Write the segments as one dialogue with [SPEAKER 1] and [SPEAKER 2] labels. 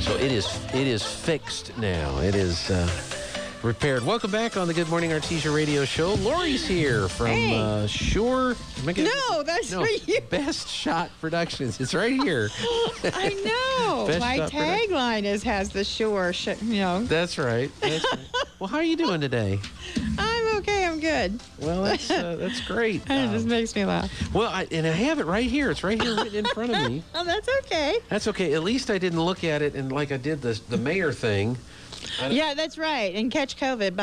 [SPEAKER 1] So it is fixed now. It is repaired. Welcome back on the Good Morning Artesia radio show. Laurie's here from Shore.
[SPEAKER 2] No, that's for you.
[SPEAKER 1] Best Shot Productions. It's right here.
[SPEAKER 2] I know. My tagline has the Shore.
[SPEAKER 1] That's right. Well, how are you doing today?
[SPEAKER 2] I'm okay. I'm good.
[SPEAKER 1] Well, that's great.
[SPEAKER 2] It just makes me laugh.
[SPEAKER 1] Well, I have it right here. It's right here written in front of me.
[SPEAKER 2] Oh, that's okay.
[SPEAKER 1] That's okay. At least I didn't look at it and like I did the mayor thing.
[SPEAKER 2] Yeah, that's right. And catch COVID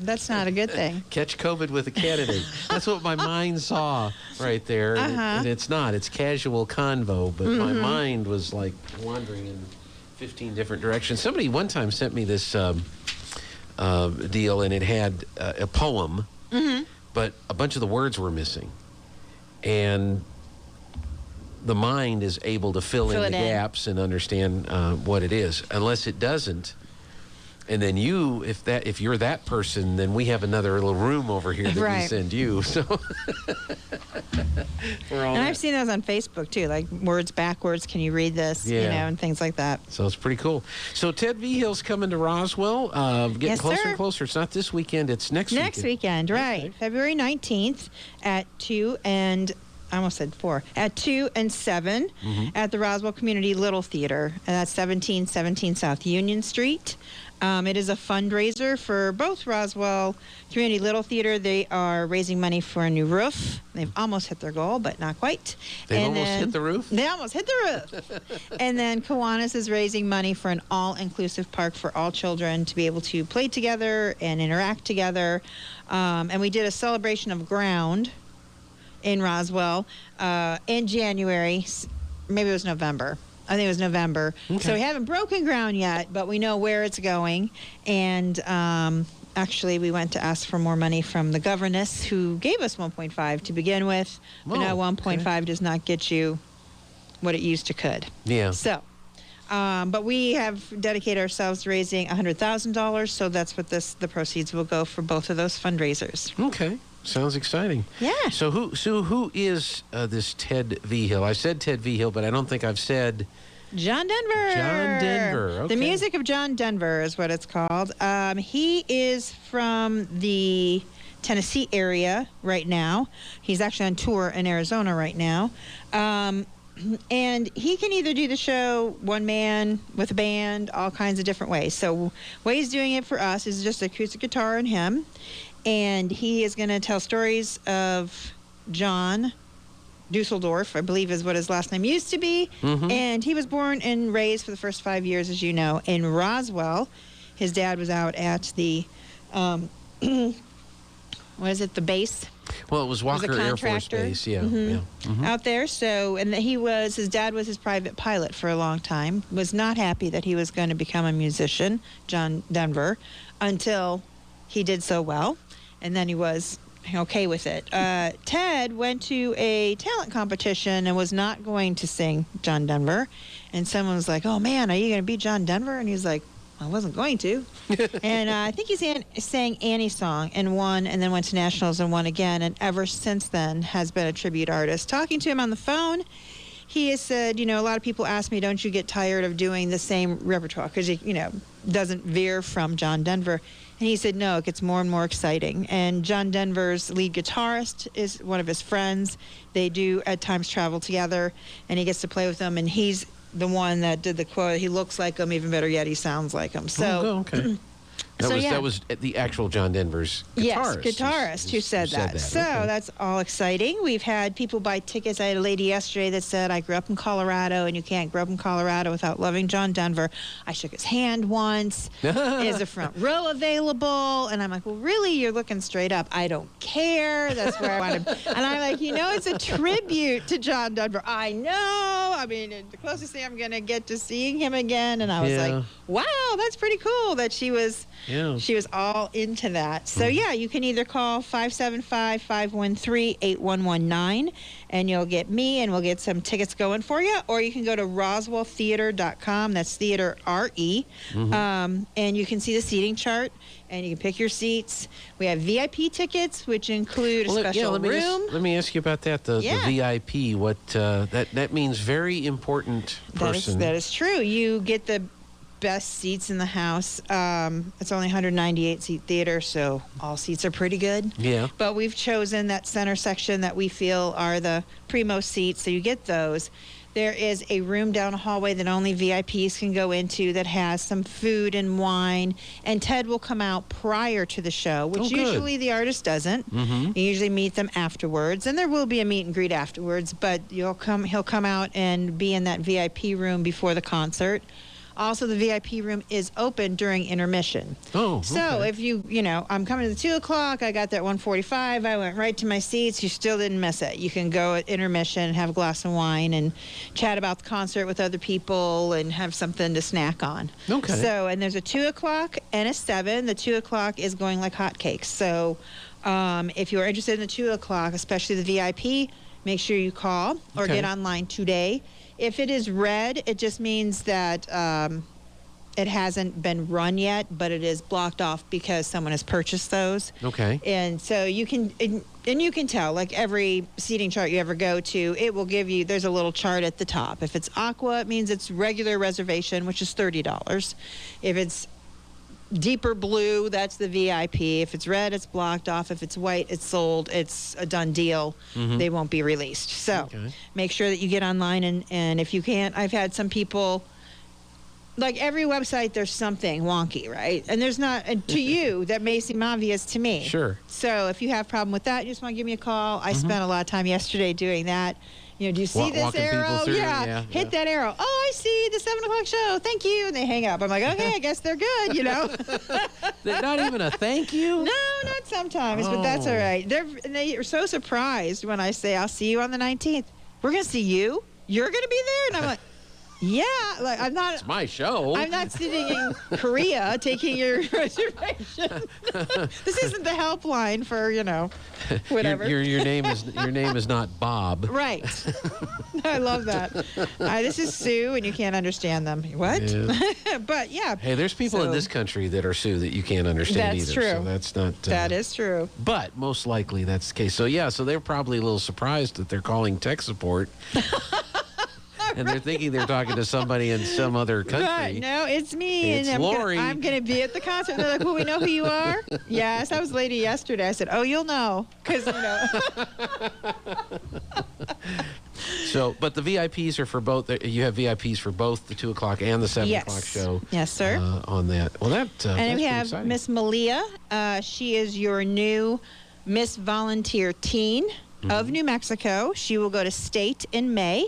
[SPEAKER 2] that's not a good thing.
[SPEAKER 1] Catch COVID with a candidate. That's what my mind saw right there. And it's not. It's casual convo, but my mind was like wandering in 15 different directions. Somebody one time sent me this deal, and it had a poem, but a bunch of the words were missing. And the mind is able to fill in the gaps and understand what it is. Unless it doesn't, and then if you're that person, then we have another little room over here that we send you. So
[SPEAKER 2] and I've seen those on Facebook too, like words backwards. Can you read this? And things like that.
[SPEAKER 1] So it's pretty cool. So Ted Vihill's coming to Roswell, getting closer and closer. It's not this weekend; it's next weekend.
[SPEAKER 2] Next weekend, right? Okay. February 19th at 2 and. I almost said 4. At 2 and 7 at the Roswell Community Little Theater. And that's 1717 South Union Street. It is a fundraiser for both Roswell Community Little Theater. They are raising money for a new roof. They've almost hit their goal, but not quite.
[SPEAKER 1] They almost hit the roof?
[SPEAKER 2] They almost hit the roof. And then Kiwanis is raising money for an all-inclusive park for all children to be able to play together and interact together. And we did a celebration of ground in Roswell in January. Maybe it was November. I think it was November. Okay. So we haven't broken ground yet, but we know where it's going. And actually, we went to ask for more money from the governess, who gave us 1.5 to begin with. But now 1.5 does not get you what it used to could.
[SPEAKER 1] Yeah.
[SPEAKER 2] So, but we have dedicated ourselves to raising $100,000. So that's what the proceeds will go for both of those fundraisers.
[SPEAKER 1] Okay. Sounds exciting.
[SPEAKER 2] Yeah.
[SPEAKER 1] So who is this Ted Vihill? I said Ted Vihill, but I don't think I've said
[SPEAKER 2] John Denver.
[SPEAKER 1] John Denver. Okay.
[SPEAKER 2] The Music of John Denver is what it's called. He is from the Tennessee area right now. He's actually on tour in Arizona right now. And he can either do the show one man with a band, all kinds of different ways. So what he's doing it for us is just acoustic guitar and him. And he is going to tell stories of John Dusseldorf, I believe is what his last name used to be. And he was born and raised for the first 5 years, as you know, in Roswell. His dad was out at the, the base?
[SPEAKER 1] Well, it was Walker Air Force Base,
[SPEAKER 2] out there. So, and his dad was his private pilot for a long time, was not happy that he was going to become a musician, John Denver, until he did so well. And then he was okay with it. Ted went to a talent competition and was not going to sing John Denver. And someone was like, "Oh, man, are you going to be John Denver?" And he was like, "I wasn't going to." And I think he sang Annie's song and won, and then went to nationals and won again. And ever since then has been a tribute artist. Talking to him on the phone, he has said, a lot of people ask me, don't you get tired of doing the same repertoire? Because, doesn't veer from John Denver. And he said, no, it gets more and more exciting. And John Denver's lead guitarist is one of his friends. They do at times travel together, and he gets to play with them. And he's the one that did the quote, he looks like him, even better yet, he sounds like him. So,
[SPEAKER 1] okay. That was the actual John Denver's guitarist.
[SPEAKER 2] Yes, guitarist who said that. So that's all exciting. We've had people buy tickets. I had a lady yesterday that said, I grew up in Colorado, and you can't grow up in Colorado without loving John Denver. I shook his hand once. Is a front row available? And I'm like, well, really? You're looking straight up. I don't care. That's where I want him. And I'm like, it's a tribute to John Denver. I know. I mean, the closest thing I'm going to get to seeing him again. And I was like, wow, that's pretty cool that she was all into that. So, you can either call 575-513-8119, and you'll get me, and we'll get some tickets going for you. Or you can go to roswelltheater.com. That's theater, R-E. And you can see the seating chart, and you can pick your seats. We have VIP tickets, which include a special room.
[SPEAKER 1] Let me ask you about that, the VIP. What that means very important person.
[SPEAKER 2] That is true. You get the best seats in the house. It's only 198 seat theater, so all seats are pretty good.
[SPEAKER 1] Yeah.
[SPEAKER 2] But we've chosen that center section that we feel are the primo seats, so you get those. There is a room down a hallway that only VIPs can go into that has some food and wine. And Ted will come out prior to the show, which usually the artist doesn't. You usually meet them afterwards. And there will be a meet and greet afterwards, but he'll come out and be in that VIP room before the concert. Also, the VIP room is open during intermission.
[SPEAKER 1] Oh,
[SPEAKER 2] so if I'm coming to the 2 o'clock, I got that 1:45, I went right to my seats, you still didn't miss it. You can go at intermission and have a glass of wine and chat about the concert with other people and have something to snack on.
[SPEAKER 1] Okay.
[SPEAKER 2] So, and there's a 2 o'clock and a 7. The 2 o'clock is going like hotcakes. So if you're interested in the 2 o'clock, especially the VIP, make sure you call or get online today. If it is red, it just means that it hasn't been run yet, but it is blocked off because someone has purchased those.
[SPEAKER 1] Okay.
[SPEAKER 2] And so you can, and you can tell, like every seating chart you ever go to, it will give you, there's a little chart at the top. If it's aqua, it means it's regular reservation, which is $30. If it's deeper blue, that's the VIP. If it's red, it's blocked off. If it's white, it's sold. It's a done deal. They won't be released. So make sure that you get online, and if you can't, I've had some people, like every website, there's something wonky, right? And there's not, and to you, that may seem obvious to me.
[SPEAKER 1] Sure.
[SPEAKER 2] So if you have a problem with that, you just want to give me a call. I spent a lot of time yesterday doing that. Do you see this arrow? Yeah. Hit that arrow. Oh, I see the 7 o'clock show. Thank you. And they hang up. I'm like, okay, I guess they're good,
[SPEAKER 1] They're not even a thank you?
[SPEAKER 2] No, not sometimes, but that's all right. They are so surprised when I say, I'll see you on the 19th. We're going to see you? You're going to be there? And I'm like, yeah, like I'm not.
[SPEAKER 1] It's my show.
[SPEAKER 2] I'm not sitting in Korea taking your reservation. This isn't the helpline for whatever.
[SPEAKER 1] Your name is not Bob.
[SPEAKER 2] Right. I love that. This is Sue, and you can't understand them. What? Yeah. But yeah.
[SPEAKER 1] Hey, there's people in this country that are Sue that you can't understand either.
[SPEAKER 2] That's true.
[SPEAKER 1] So that's not.
[SPEAKER 2] That is true.
[SPEAKER 1] But most likely that's the case. So yeah, so they're probably a little surprised that they're calling tech support. And they're thinking they're talking to somebody in some other country.
[SPEAKER 2] Right. No, it's me.
[SPEAKER 1] It's
[SPEAKER 2] and
[SPEAKER 1] Laurie.
[SPEAKER 2] I'm going to be at the concert. They're like, well, we know who you are? Yes. I was lady yesterday. I said, oh, you'll know. Because,
[SPEAKER 1] So, but the VIPs are for both. You have VIPs for both the 2 o'clock and the 7 o'clock show.
[SPEAKER 2] Yes, sir.
[SPEAKER 1] On that. Well,
[SPEAKER 2] and
[SPEAKER 1] that's
[SPEAKER 2] we have
[SPEAKER 1] exciting.
[SPEAKER 2] Miss Malia. She is your new Miss Volunteer Teen of New Mexico. She will go to state in May.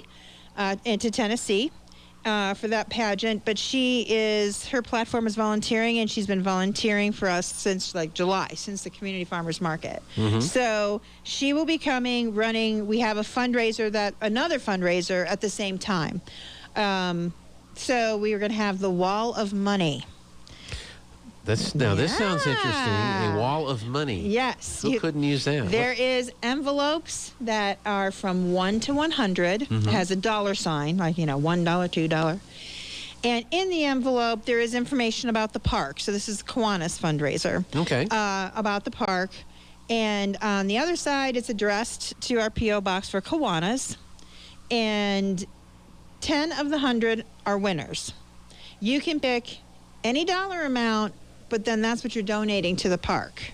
[SPEAKER 2] Into Tennessee for that pageant, but her platform is volunteering, and she's been volunteering for us since like July, since the Community Farmers Market. So she will be running. We have another fundraiser at the same time. So we are going to have the Wall of Money.
[SPEAKER 1] This sounds interesting. A wall of money.
[SPEAKER 2] Yes.
[SPEAKER 1] Who couldn't use that?
[SPEAKER 2] There is envelopes that are from 1 to 100. It has a dollar sign, like, $1, $2. And in the envelope, there is information about the park. So this is Kiwanis fundraiser.
[SPEAKER 1] Okay.
[SPEAKER 2] About the park. And on the other side, it's addressed to our P.O. box for Kiwanis. And 10 of the 100 are winners. You can pick any dollar amount, but then that's what you're donating to the park.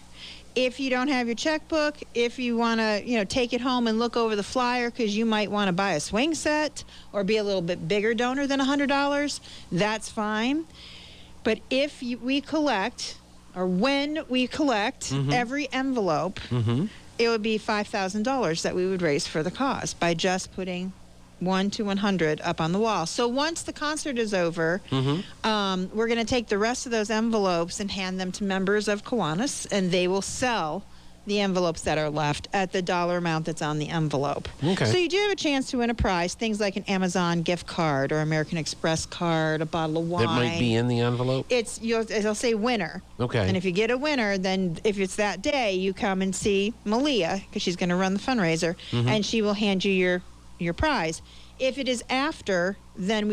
[SPEAKER 2] If you don't have your checkbook, if you want to, take it home and look over the flyer because you might want to buy a swing set or be a little bit bigger donor than $100, that's fine. But if we collect, or when we collect every envelope, it would be $5,000 that we would raise for the cause by just putting 1 to 100 up on the wall. So once the concert is over, we're going to take the rest of those envelopes and hand them to members of Kiwanis, and they will sell the envelopes that are left at the dollar amount that's on the envelope.
[SPEAKER 1] Okay.
[SPEAKER 2] So you do have a chance to win a prize, things like an Amazon gift card or American Express card, a bottle of wine.
[SPEAKER 1] That might be in the envelope?
[SPEAKER 2] It'll say winner.
[SPEAKER 1] Okay.
[SPEAKER 2] And if you get a winner, then if it's that day, you come and see Malia, because she's going to run the fundraiser, and she will hand you your prize. If it is after, then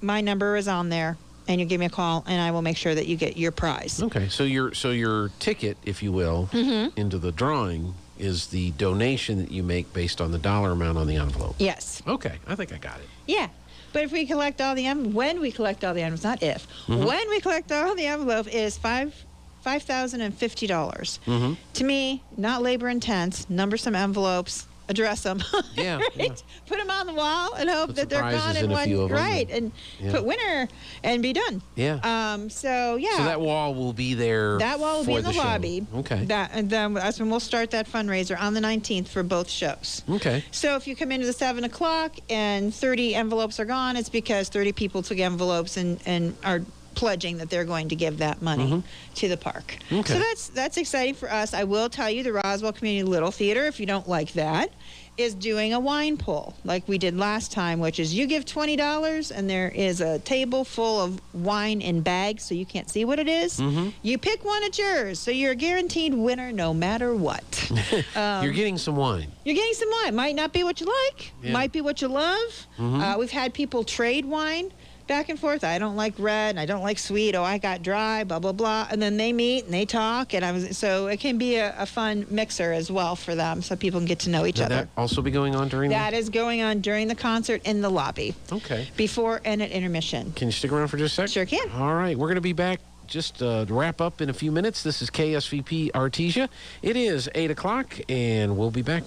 [SPEAKER 2] my number is on there, and you give me a call, and I will make sure that you get your prize.
[SPEAKER 1] Okay, so your ticket, if you will, into the drawing is the donation that you make based on the dollar amount on the envelope.
[SPEAKER 2] Yes.
[SPEAKER 1] Okay, I think I got it.
[SPEAKER 2] Yeah. But if we collect all the when we collect all the envelopes, not if, when we collect all the envelope is $5,050. To me, not labor intense. Number some envelopes, address them.
[SPEAKER 1] Yeah,
[SPEAKER 2] right?
[SPEAKER 1] yeah.
[SPEAKER 2] Put them on the wall and hope that they're gone in
[SPEAKER 1] a
[SPEAKER 2] one.
[SPEAKER 1] few of them,
[SPEAKER 2] Right, and put winner and be done.
[SPEAKER 1] Yeah.
[SPEAKER 2] So
[SPEAKER 1] that wall will be there.
[SPEAKER 2] That wall will be in the
[SPEAKER 1] show.
[SPEAKER 2] lobby.
[SPEAKER 1] Okay.
[SPEAKER 2] And then that's when we'll start that fundraiser on the 19th for both shows.
[SPEAKER 1] Okay.
[SPEAKER 2] So if you come into the 7 o'clock and 30 envelopes are gone, it's because 30 people took envelopes and are pledging that they're going to give that money to the park.
[SPEAKER 1] Okay.
[SPEAKER 2] So that's exciting for us. I will tell you, the Roswell Community Little Theater, if you don't like that, is doing a wine pull like we did last time, which is you give $20 and there is a table full of wine in bags so you can't see what it is. You pick one, it's yours. So you're a guaranteed winner no matter what.
[SPEAKER 1] You're getting some wine.
[SPEAKER 2] You're getting some wine. Might not be what you like.
[SPEAKER 1] Yeah.
[SPEAKER 2] Might be what you love. We've had people trade wine back and forth. I don't like red and I don't like sweet. Oh, I got dry, blah, blah, blah. And then they meet and they talk. And so it can be a fun mixer as well for them so people can get to know each other.
[SPEAKER 1] That also be going on during
[SPEAKER 2] That is going on during the concert in the lobby.
[SPEAKER 1] Okay.
[SPEAKER 2] Before and at intermission.
[SPEAKER 1] Can you stick around for just a sec?
[SPEAKER 2] Sure can.
[SPEAKER 1] All right. We're going to be back just to wrap up in a few minutes. This is KSVP Artesia. It is 8 o'clock, and we'll be back